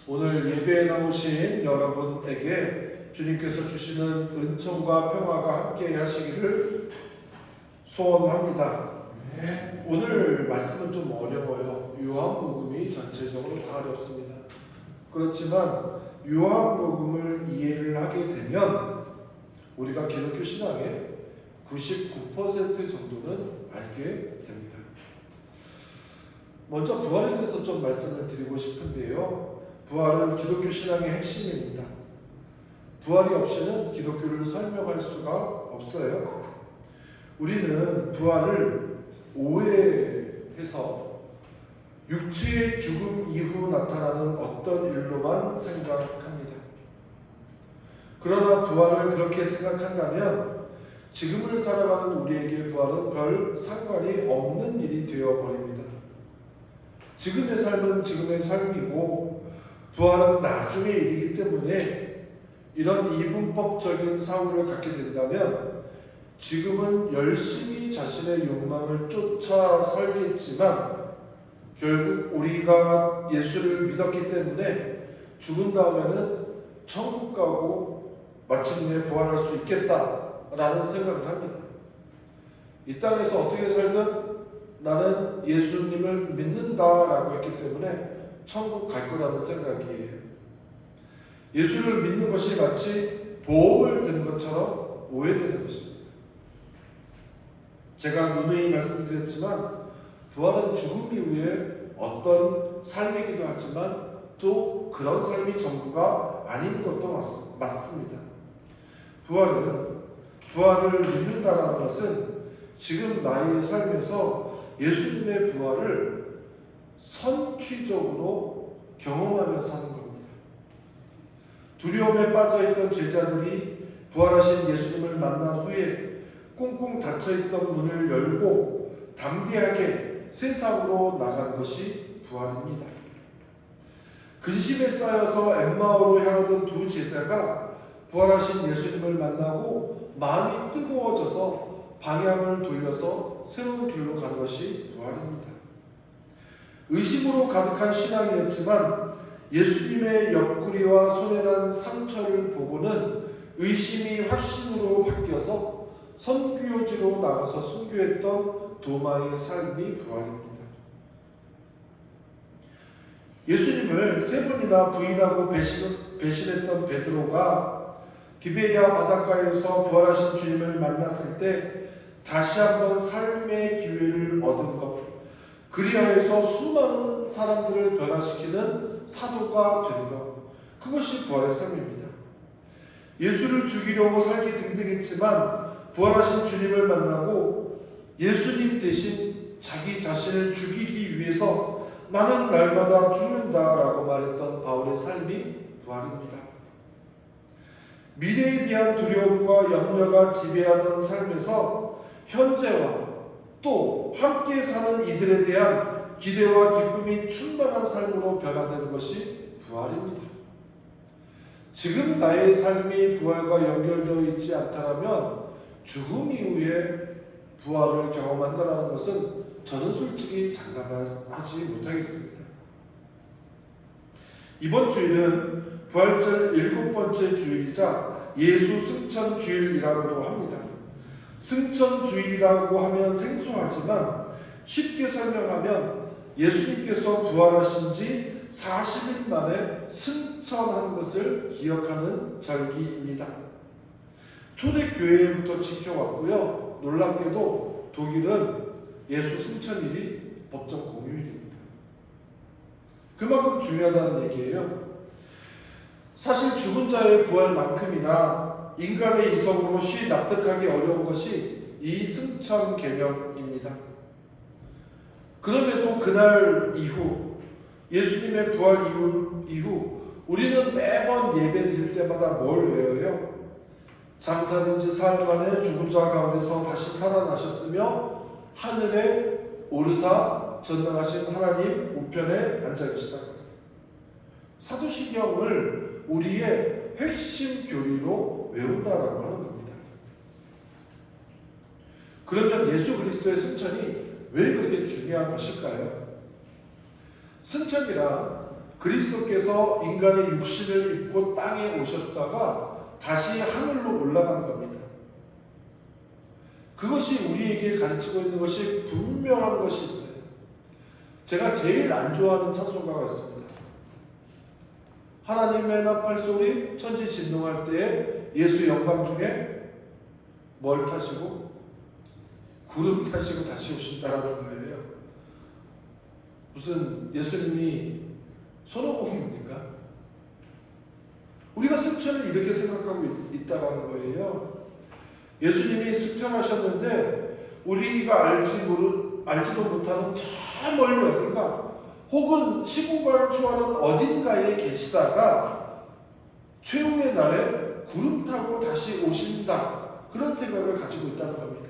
오늘 예배에 나오신 여러분에게 주님께서 주시는 은총과 평화가 함께 하시기를 소원합니다. 오늘 말씀은 좀 어려워요. 요한복음이 전체적으로 다 어렵습니다. 그렇지만 요한복음을 이해를 하게 되면 우리가 기독교 신앙의 99% 정도는 알게 됩니다. 먼저 부활에 대해서 좀 말씀을 드리고 싶은데요. 부활은 기독교 신앙의 핵심입니다. 부활이 없이는 기독교를 설명할 수가 없어요. 우리는 부활을 오해해서 육체의 죽음 이후 나타나는 어떤 일로만 생각합니다. 그러나 부활을 그렇게 생각한다면 지금을 살아가는 우리에게 부활은 별 상관이 없는 일이 되어버립니다. 지금의 삶은 지금의 삶이고 부활은 나중의 일이기 때문에 이런 이분법적인 사고를 갖게 된다면 지금은 열심히 자신의 욕망을 쫓아 살겠지만 결국 우리가 예수를 믿었기 때문에 죽은 다음에는 천국 가고 마침내 부활할 수 있겠다라는 생각을 합니다. 이 땅에서 어떻게 살든 나는 예수님을 믿는다라고 했기 때문에 천국 갈 거라는 생각이에요. 예수를 믿는 것이 마치 보험을 든 것처럼 오해되는 것입니다. 제가 누누이 말씀드렸지만 부활은 죽음 이후에 어떤 삶이기도 하지만 또 그런 삶이 전부가 아닌 것도 맞습니다. 부활을 믿는다라는 것은 지금 나의 삶에서 예수님의 부활을 선취적으로 경험하며 사는 겁니다. 두려움에 빠져있던 제자들이 부활하신 예수님을 만난 후에 꽁꽁 닫혀있던 문을 열고 담대하게 세상으로 나간 것이 부활입니다. 근심에 쌓여서 엠마오로 향하던 두 제자가 부활하신 예수님을 만나고 마음이 뜨거워져서 방향을 돌려서 새로운 길로 가는 것이 부활입니다. 의심으로 가득한 신앙이었지만 예수님의 옆구리와 손에 난 상처를 보고는 의심이 확신으로 바뀌어서 선교지로 나가서 순교했던 도마의 삶이 부활입니다. 예수님을 세 번이나 부인하고 배신했던 베드로가 디베리아 바닷가에서 부활하신 주님을 만났을 때 다시 한번 삶의 기회를 얻은 것, 그리하여서 수많은 사람들을 변화시키는 사도가 된 것, 그것이 부활의 삶입니다. 예수를 죽이려고 살기 등등했지만 부활하신 주님을 만나고 예수님 대신 자기 자신을 죽이기 위해서 나는 날마다 죽는다라고 말했던 바울의 삶이 부활입니다. 미래에 대한 두려움과 염려가 지배하던 삶에서 현재와 또 함께 사는 이들에 대한 기대와 기쁨이 충만한 삶으로 변화되는 것이 부활입니다. 지금 나의 삶이 부활과 연결되어 있지 않다면 죽음 이후에 부활을 경험한다는 것은 저는 솔직히 장담하지 못하겠습니다. 이번 주일은 부활절 7번째 주일이자 예수 승천 주일이라고 합니다. 승천 주일이라고 하면 생소하지만 쉽게 설명하면 예수님께서 부활하신 지 40일 만에 승천한 것을 기억하는 절기입니다. 초대교회부터 지켜왔고요. 놀랍게도 독일은 예수 승천일이 법정 공휴일입니다. 그만큼 중요하다는 얘기예요. 사실 죽은 자의 부활만큼이나 인간의 이성으로 쉬 납득하기 어려운 것이 이 승천 개념입니다. 그럼에도 그날 이후 예수님의 부활 이후 우리는 매번 예배 드릴 때마다 뭘 외워요? 장사된 지 사흘 만에 죽은 자 가운데서 다시 살아나셨으며 하늘에 오르사 전능하신 하나님 우편에 앉아 계시다. 사도신경을 우리의 핵심 교리로 외운다라고 하는 겁니다. 그러면 예수 그리스도의 승천이 왜 그렇게 중요한 것일까요? 승천이란 그리스도께서 인간의 육신을 입고 땅에 오셨다가 다시 하늘로 올라간 겁니다. 그것이 우리에게 가르치고 있는 것이 분명한 것이 있어요. 제가 제일 안 좋아하는 찬송가가 있습니다. 하나님의 나팔소리 천지진동할 때에 예수 영광 중에 뭘 타시고? 구름 타시고 다시 오신다라는 거예요. 무슨 예수님이 손오공입니까? 우리가 승천을 이렇게 생각하고 있다라는 거예요. 예수님이 승천하셨는데 우리가 알지도 못하는 저 멀리 어딘가 혹은 시공간을 초월하는 어딘가에 계시다가 최후의 날에 구름 타고 다시 오신다, 그런 생각을 가지고 있다는 겁니다.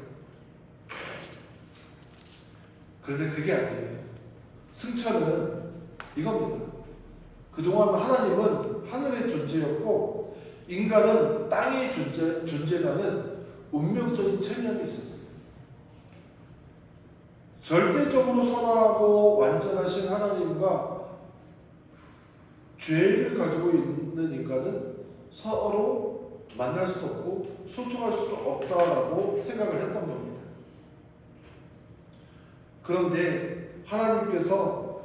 그런데 그게 아니에요. 승천은 이겁니다. 그동안 하나님은 하늘의 존재였고 인간은 땅의 존재라는 운명적인 체념이 있었어요. 절대적으로 선하고 완전하신 하나님과 죄를 가지고 있는 인간은 서로 만날 수도 없고 소통할 수도 없다라고 생각을 했던 겁니다. 그런데 하나님께서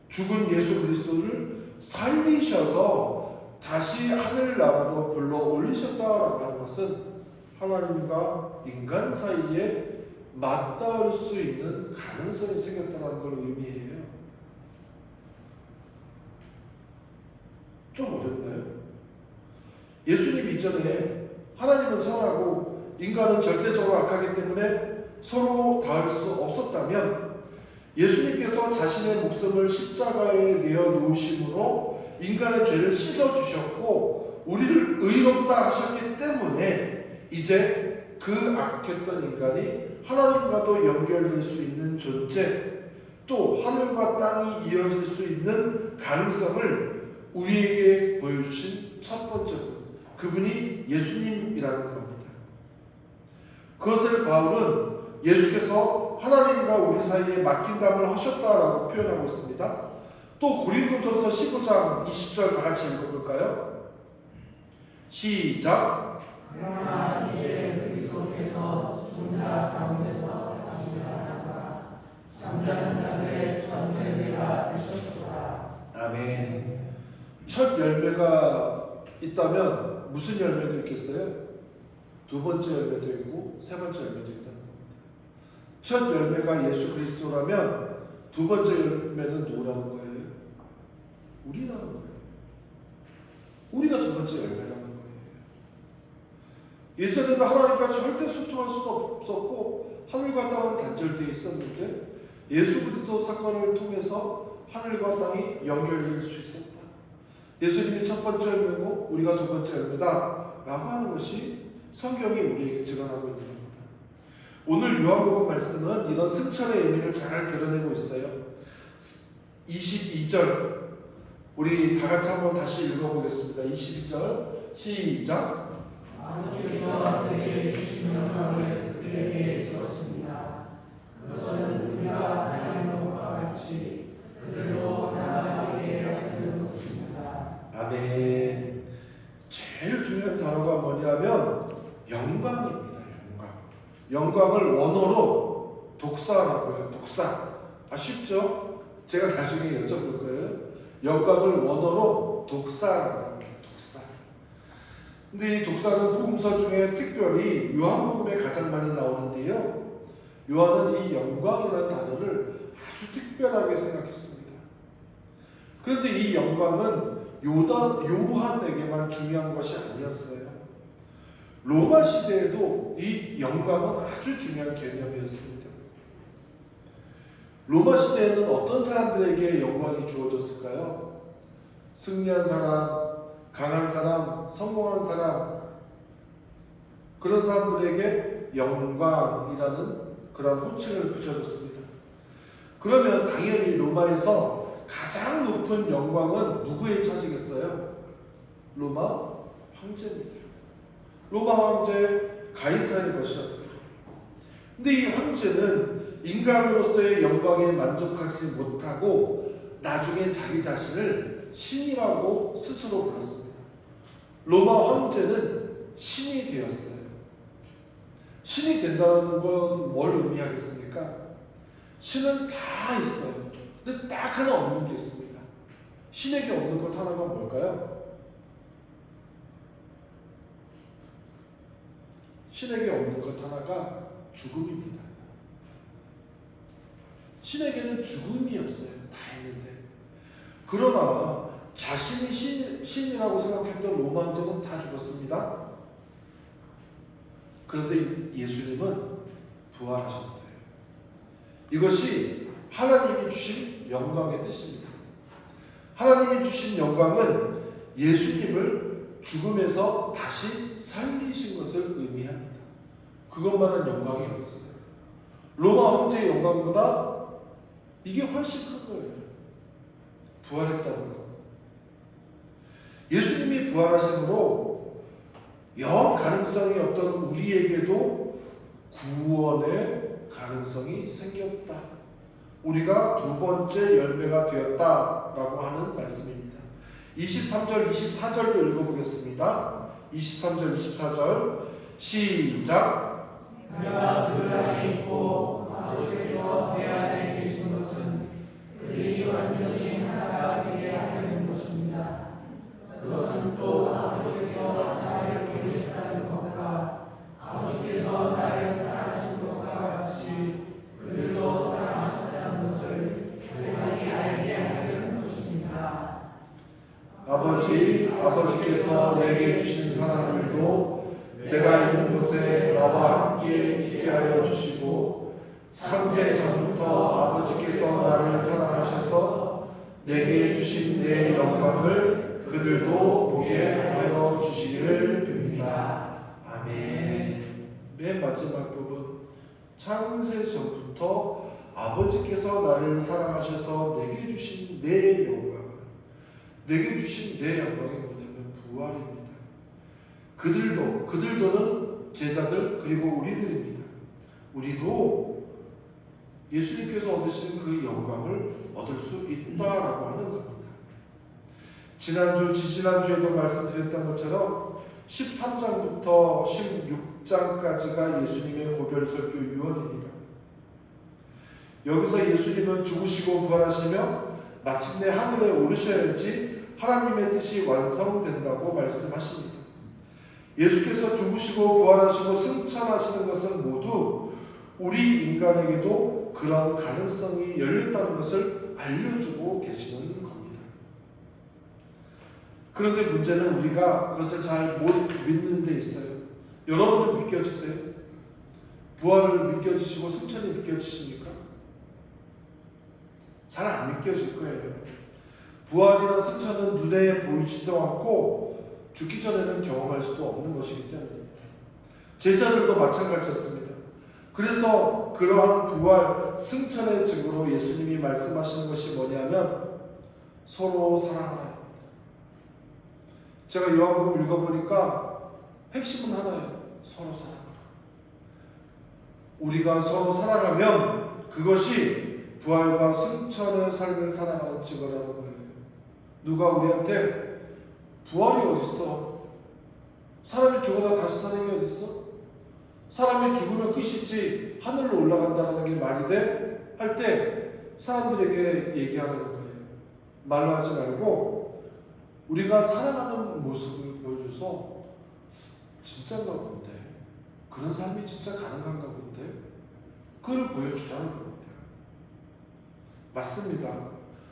죽은 예수 그리스도를 살리셔서 다시 하늘나라로 불러 올리셨다라고 하는 것은 하나님과 인간 사이에 맞닿을 수 있는 가능성이 생겼다는 걸 의미해요. 좀 어렵나요? 예수님 이전에 하나님은 선하고 인간은 절대적으로 악하기 때문에 서로 닿을 수 없었다면 예수님께서 자신의 목숨을 십자가에 내어 놓으심으로 인간의 죄를 씻어 주셨고 우리를 의롭다 하셨기 때문에 이제 그 악했던 인간이 하나님과도 연결될 수 있는 존재, 또 하늘과 땅이 이어질 수 있는 가능성을 우리에게 보여주신 첫 번째 분, 그분이 예수님이라는 겁니다. 그것을 바울은 예수께서 하나님과 우리 사이에 맡긴담을 하셨다라고 표현하고 있습니다. 또 고린도전서 15장 20절 다 같이 읽어볼까요? 시작. 그러나 이제 그리스도께서 죽은 자 가운데서 다시 살아나사 잠자는 자들의 첫 열매가 되셨도다. 아멘. 첫 열매가 있다면 무슨 열매도 있겠어요? 두 번째 열매도 있고 세 번째 열매도 있다는 겁니다. 첫 열매가 예수 그리스도라면 두 번째 열매는 누구라는 거예요? 우리라는 거예요. 우리가 두 번째 열매라는 거예요. 예전에는 하나님과 절대 소통할 수도 없었고 하늘과 땅은 단절되어 있었는데 예수 그리스도 사건을 통해서 하늘과 땅이 연결될 수 있었다. 예수님이 첫 번째 열매고 우리가 두 번째 열매다 라고 하는 것이 성경이 우리에게 증언하고 있는 겁니다. 오늘 요한복음 말씀은 이런 승천의 의미를 잘 드러내고 있어요. 22절 우리 다 같이 한번 다시 읽어보겠습니다. 22절 시작. 아버지께서 그에게 주신 영광을 그에게 주었습니다. 그것은 우리가 하나님과 같이 그들로 하나님께 하는 것입니다. 아멘. 제일 중요한 단어가 뭐냐면 영광입니다. 영광을 원어로 독사라고 해요. 독사. 쉽죠? 제가 나중에 여쭤볼 거예요. 영광을 원어로 독사라고 합니다. 독사. 근데 이 독사는 복음서 중에 특별히 요한복음에 가장 많이 나오는데요. 요한은 이 영광이라는 단어를 아주 특별하게 생각했습니다. 그런데 이 영광은 요한에게만 중요한 것이 아니었어요. 로마 시대에도 이 영광은 아주 중요한 개념이었습니다. 로마 시대에는 어떤 사람들에게 영광이 주어졌을까요? 승리한 사람, 강한 사람, 성공한 사람, 그런 사람들에게 영광이라는 그런 호칭을 붙여줬습니다. 그러면 당연히 로마에서 가장 높은 영광은 누구에 차지겠어요? 로마 황제입니다. 로마 황제 가이사의 것이었어요. 근데 이 황제는 인간으로서의 영광에 만족하지 못하고 나중에 자기 자신을 신이라고 스스로 불렀습니다. 로마 황제는 신이 되었어요. 신이 된다는 건 뭘 의미하겠습니까? 신은 다 있어요. 근데 딱 하나 없는 게 있습니다. 신에게 없는 것 하나가 뭘까요? 신에게 없는 것 하나가 죽음입니다. 신에게는 죽음이 없어요. 다 있는데. 그러나 자신이 신이라고 생각했던 로마 황제는 다 죽었습니다. 그런데 예수님은 부활하셨어요. 이것이 하나님이 주신 영광의 뜻입니다. 하나님이 주신 영광은 예수님을 죽음에서 다시 살리신 것을 의미합니다. 그것만한 영광이 어디 있어요? 로마 황제의 영광보다 이게 훨씬 큰 거예요. 부활했다는 거. 예수님이 부활하심으로 영 가능성이 없던 우리에게도 구원의 가능성이 생겼다. 우리가 두 번째 열매가 되었다라고 하는 말씀입니다. 23절, 24절도 읽어보겠습니다. 23절, 24절 시작. 내가 그 안에 있고 아버지께서 내 안에 계신 것은 그들이 완전히 하나가 되게 하려는 것입니다. 그것은 또 아버지께서 나를 보내셨다는 것과 아버지께서 나를 사랑하신 것과 같이 그들도 사랑하셨다는 것을 세상이 알게 하려는 것입니다. 아버지께서 내게 주신 사랑들도 내가 있는 곳에 나와 함께 있게 하여 주시고 창세 전부터 아버지께서 나를 사랑하셔서 내게 주신 내 영광을 그들도 보게 하여 주시기를 빕니다. 아멘. 맨 마지막 부분, 창세 전부터 아버지께서 나를 사랑하셔서 내게 주신 내 영광을, 내게 주신 내 영광이 뭐냐면 부활입니다. 그들도는 제자들 그리고 우리들입니다. 우리도 예수님께서 얻으신 그 영광을 얻을 수 있다라고 하는 겁니다. 지지난주에도 말씀드렸던 것처럼 13장부터 16장까지가 예수님의 고별설교 유언입니다. 여기서 예수님은 죽으시고 부활하시며 마침내 하늘에 오르셔야지 하나님의 뜻이 완성된다고 말씀하십니다. 예수께서 죽으시고 부활하시고 승천하시는 것은 모두 우리 인간에게도 그런 가능성이 열렸다는 것을 알려주고 계시는 겁니다. 그런데 문제는 우리가 그것을 잘 못 믿는 데 있어요. 여러분은 믿겨지세요? 부활을 믿겨지시고 승천이 믿겨지십니까? 잘 안 믿겨질 거예요. 부활이나 승천은 눈에 보이지도 않고 죽기 전에는 경험할 수도 없는 것이기 때문입니다. 제자들도 마찬가지였습니다. 그래서 그러한 부활, 승천의 증거로 예수님이 말씀하시는 것이 뭐냐면 서로 사랑하라. 제가 요한복음 읽어보니까 핵심은 하나예요. 서로 사랑하라. 우리가 서로 사랑하면 그것이 부활과 승천의 삶을 살아가는 증거라는 거예요. 누가 우리한테 부활이 어딨어? 사람이 죽어다 다시 사는 게 어딨어? 사람이 죽으면 끝이지 하늘로 올라간다는 게 말이 돼? 할 때 사람들에게 얘기하는 거예요. 말로 하지 말고 우리가 살아가는 모습을 보여줘서 진짜인가 본데, 그런 삶이 진짜 가능한가 본데, 그걸 보여주라는 겁니다. 맞습니다.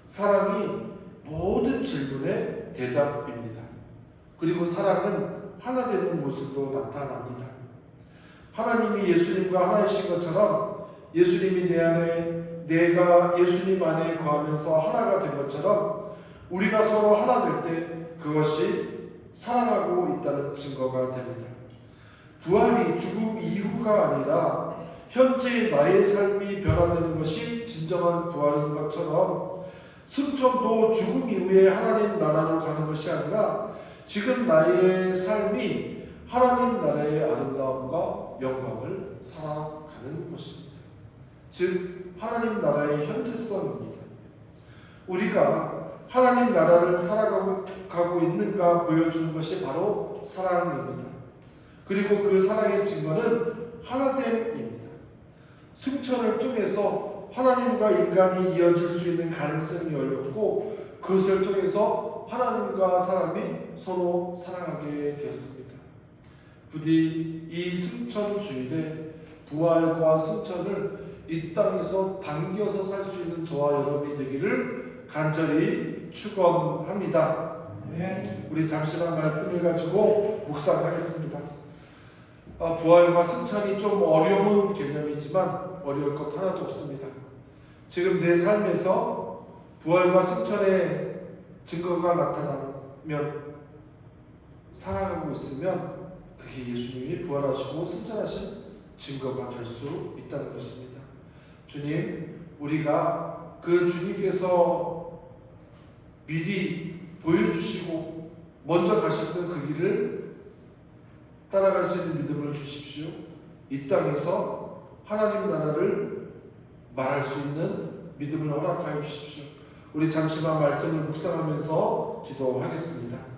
사랑이 모든 질문의 대답입니다. 그리고 사랑은 하나 되는 모습으로 나타납니다. 하나님이 예수님과 하나이신 것처럼 예수님이 내 안에, 내가 예수님 안에 거하면서 하나가 된 것처럼 우리가 서로 하나 될 때 그것이 사랑하고 있다는 증거가 됩니다. 부활이 죽음 이후가 아니라 현재의 나의 삶이 변화되는 것이 진정한 부활인 것처럼 승천도 죽음 이후에 하나님 나라로 가는 것이 아니라 지금 나의 삶이 하나님 나라의 아름다움과 영광을 살아가는 것입니다. 즉 하나님 나라의 현재성입니다. 우리가 하나님 나라를 살아가고 있는가 보여주는 것이 바로 사랑입니다. 그리고 그 사랑의 증거는 하나됨입니다. 승천을 통해서 하나님과 인간이 이어질 수 있는 가능성이 열렸고 그것을 통해서 하나님과 사람이 서로 사랑하게 되었습니다. 부디 이 승천 주일에 부활과 승천을 이 땅에서 당겨서 살 수 있는 저와 여러분이 되기를 간절히 축원합니다. 우리 잠시만 말씀을 가지고 묵상하겠습니다. 부활과 승천이 좀 어려운 개념이지만 어려울 것 하나도 없습니다. 지금 내 삶에서 부활과 승천의 증거가 나타나면 살아가고 있으면 그게 예수님이 부활하시고 승천하신 증거가 될 수 있다는 것입니다. 주님, 우리가 그 주님께서 미리 보여주시고 먼저 가셨던 그 길을 따라갈 수 있는 믿음을 주십시오. 이 땅에서 하나님 나라를 말할 수 있는 믿음을 허락하여 주십시오. 우리 잠시만 말씀을 묵상하면서 기도하겠습니다.